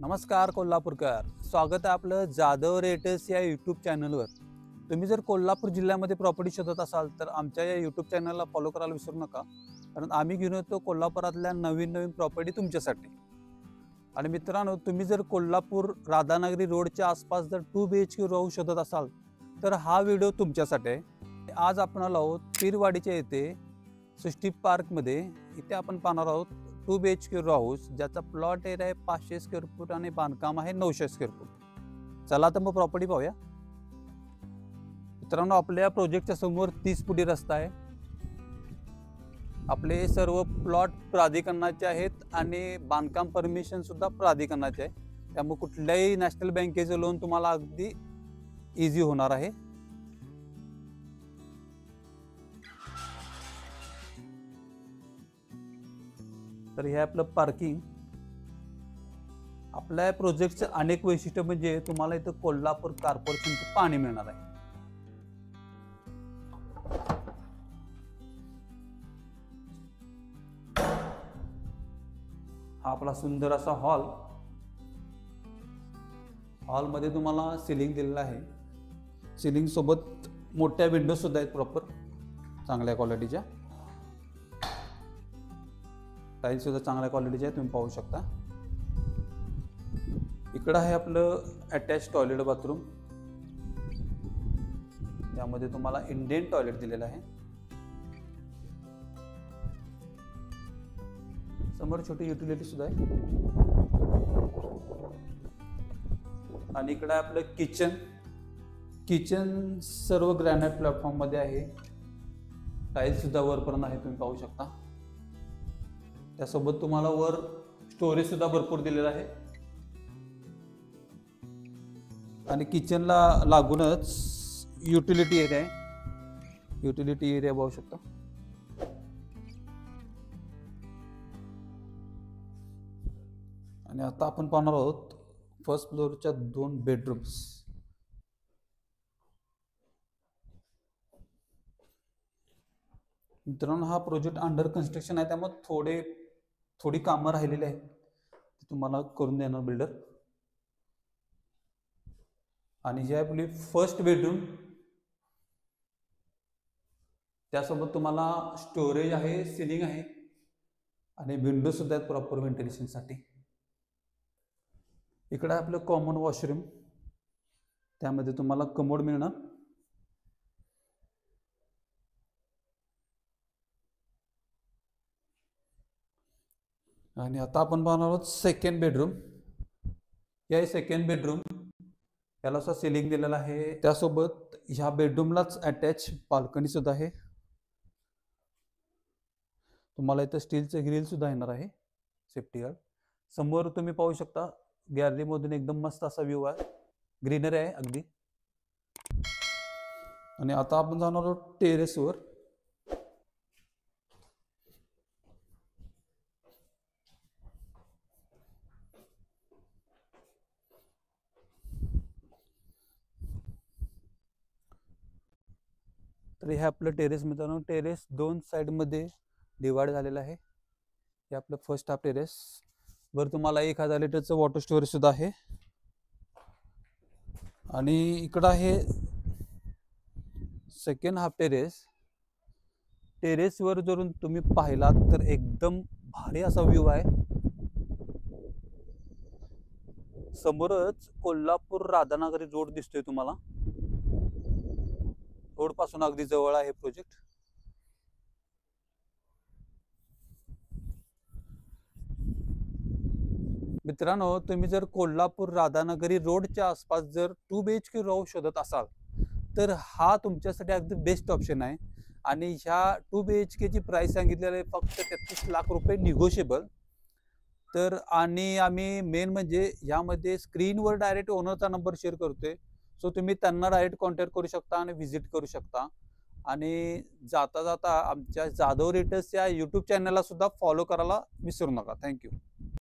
नमस्कार कोल्हापूरकर, स्वागत आहे आपलं जाधव रेटर्स या यूट्यूब चॅनलवर। तुम्ही जर कोल्हापूर जिल्ह्यामध्ये प्रॉपर्टी शोधत असाल तर आमच्या या यूट्यूब चॅनलला फॉलो करायला विसरू नका, कारण आम्ही घेऊन येतो कोल्हापुरातल्या नवीन प्रॉपर्टी तुमच्यासाठी। आणि मित्रांनो, तुम्ही जर कोल्हापूर राधानगरी रोडच्या आसपास जर 2 BHK राहू शोधत असाल तर हा व्हिडिओ तुमच्यासाठी आहे। आज आपण आलो आहोत पीरवाडीच्या येथे सृष्टी पार्कमध्ये। इथे आपण पाहणार आहोत 2 BHK रो हाऊस, ज्याचा प्लॉट एरिया आहे 500 स्क्वेअर फूट आणि बांधकाम आहे 900 स्क्वेअर फूट। चला तर मग प्रॉपर्टी पाहूया। मित्रांनो, आपल्या प्रोजेक्टच्या समोर 30 फुटी रस्ता आहे। आपले सर्व प्लॉट प्राधिकरणाचे आहेत आणि बांधकाम परमिशन सुद्धा प्राधिकरणाचे आहे, त्यामुळे कुठल्याही नॅशनल बँकेचं लोन तुम्हाला अगदी इझी होणार आहे। तर हे आपलं पार्किंग। आपल्या प्रोजेक्टचे अनेक वैशिष्ट्य म्हणजे तुम्हाला इथं कोल्हापूर कॉर्पोरेशनचं पाणी मिळणार आहे। हा आपला सुंदर असा हॉल मध्ये तुम्हाला सिलिंग दिलेला आहे। सिलिंग सोबत मोठ्या विंडो सुद्धा आहेत, प्रॉपर चांगल्या क्वालिटीच्या। टाइल्स सुद्धा चांगल्या क्वालिटीचे आहे, तुम्ही पाहू शकता। इकडं आहे आपलं अटॅच टॉयलेट बाथरूम, यामध्ये तुम्हाला इंडियन टॉयलेट दिलेलं आहे। समोर छोटी युटिलिटी सुद्धा आहे। आणि इकडे आपलं किचन सर्व ग्रॅनाइट प्लॅटफॉर्म मध्ये आहे। टाइल्स सुद्धा वरपर्यंत आहे, तुम्ही पाहू शकता। त्यासोबत तुम्हाला वर स्टोरेज सुद्धा भरपूर दिलेला आहे। आणि किचनला लागूनच युटिलिटी एरिया आहे, युटिलिटी एरिया पाहू शकता। आणि आता आपण पाहणार आहोत फर्स्ट फ्लोअरच्या 2 बेडरूम्स। मित्रांनो, हा प्रोजेक्ट अंडर कन्स्ट्रक्शन आहे, त्यामुळे थोडी कामं राहिलेली आहेत, ती तुम्हाला करून देणार बिल्डर। आणि ही आपली फर्स्ट बेडरूम, त्यासोबत तुम्हाला स्टोरेज आहे, सिलिंग आहे आणि विंडो सुद्धा आहेत प्रॉपर व्हेंटिलेशन साठी। इकडे आपलं कॉमन वॉशरूम, त्यामध्ये तुम्हाला कमोड मिळणार। आणि आता आपण पाहणार आहोत सेकंड बेडरूम। या सेकंड बेडरूम याला असा सिलिंग दिलेला आहे, त्यासोबत ह्या बेडरूमलाच अटॅच बाल्कनी सुद्धा आहे। तुम्हाला इथं स्टीलचं ग्रिल सुद्धा येणार आहे, सेफ्टी गार्ड। समोर तुम्ही पाहू शकता गॅलरी मधून एकदम मस्त असा व्ह्यू आहे, ग्रीनरी आहे अगदी। आणि आता आपण जाणार आहोत टेरेसवर। तर हे आपलं टेरेस। मित्रांनो, टेरेस 2 साइड मध्ये डिवाइड झालेलं आहे। हे आपलं फर्स्ट हाफ टेरेस, वर तुम्हाला 1000 लिटरचं वॉटर स्टोरेज सुद्धा आहे। आणि इकडं आहे सेकंड हाफ टेरेस। टेरेसवर जर तुम्ही पाहिलात तर एकदम भारी असा व्ह्यू आहे। समोरच कोल्हापूर राधानगरी रोड दिसतोय तुम्हाला, रोड पासून अगदी जवळ आहे प्रोजेक्ट। मित्रांनो, तुम्ही जर कोल्हापूर राधानगरी रोडच्या आसपास जर 2 BHK राहू शोधत असाल तर हा तुमच्यासाठी अगदी बेस्ट ऑप्शन आहे। आणि ह्या 2 BHK ची प्राइस सांगितलेली आहे फक्त 33 लाख रुपये निगोशिएबल। तर आणि आम्ही मेन म्हणजे यामध्ये स्क्रीनवर डायरेक्ट ओनरचा नंबर शेअर करतोय, सो तुम्ही त्यांना डायरेक्ट कॉन्टॅक्ट करू शकता आणि व्हिजिट करू शकता। आणि जाता जाता आमच्या जाधव रेटर्स या यूट्यूब चॅनलला सुद्धा फॉलो करायला विसरू नका। थँक्यू।